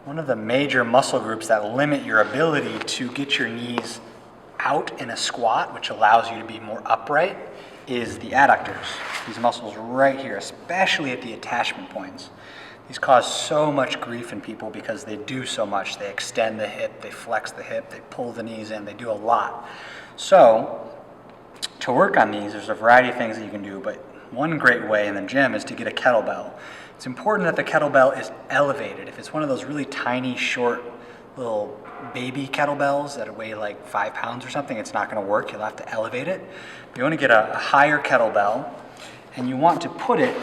One of the major muscle groups that limit your ability to get your knees out in a squat, which allows you to be more upright, is the adductors. These muscles right here, especially at the attachment points. These cause so much grief in people because they do so much. They extend the hip, they flex the hip, they pull the knees in, they do a lot. So, to work on these, there's a variety of things that you can do, but one great way in the gym is to get a kettlebell. It's important that the kettlebell is elevated. If it's one of those really tiny, short, little baby kettlebells that weigh like 5 pounds or something, it's not going to work. You'll have to elevate it. You want to get a higher kettlebell, and you want to put it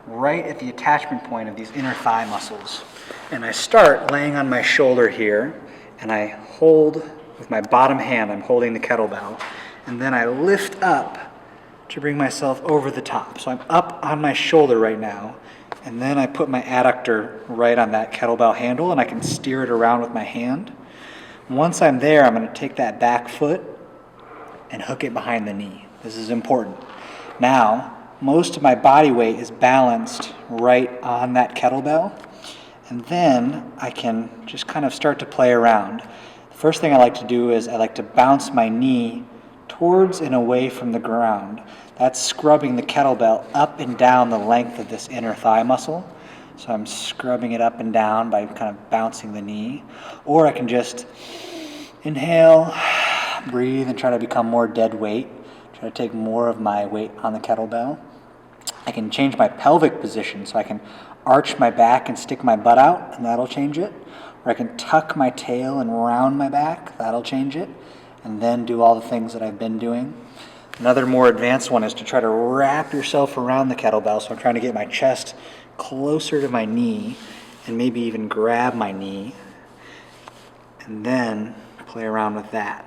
right at the attachment point of these inner thigh muscles. And I start laying on my shoulder here, and I hold with my bottom hand, I'm holding the kettlebell, and then I lift up to bring myself over the top. So I'm up on my shoulder right now, and then I put my adductor right on that kettlebell handle, and I can steer it around with my hand. Once I'm there, I'm going to take that back foot and hook it behind the knee. This is important. Now, most of my body weight is balanced right on that kettlebell, and then I can just kind of start to play around. The first thing I like to do is I like to bounce my knee towards and away from the ground. That's scrubbing the kettlebell up and down the length of this inner thigh muscle. So I'm scrubbing it up and down by kind of bouncing the knee. Or I can just inhale, breathe, and try to become more dead weight. Try to take more of my weight on the kettlebell. I can change my pelvic position, so I can arch my back and stick my butt out, and that'll change it. Or I can tuck my tail and round my back, that'll change it. And then do all the things that I've been doing. Another more advanced one is to try to wrap yourself around the kettlebell. So I'm trying to get my chest closer to my knee and maybe even grab my knee and then play around with that.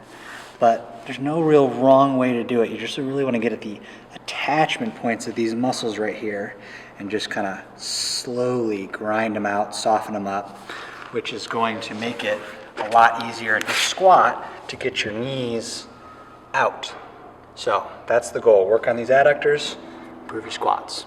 But there's no real wrong way to do it. You just really want to get at the attachment points of these muscles right here and just kind of slowly grind them out, soften them up, which is going to make it a lot easier to squat to get your knees out. So that's the goal. Work on these adductors, improve your squats.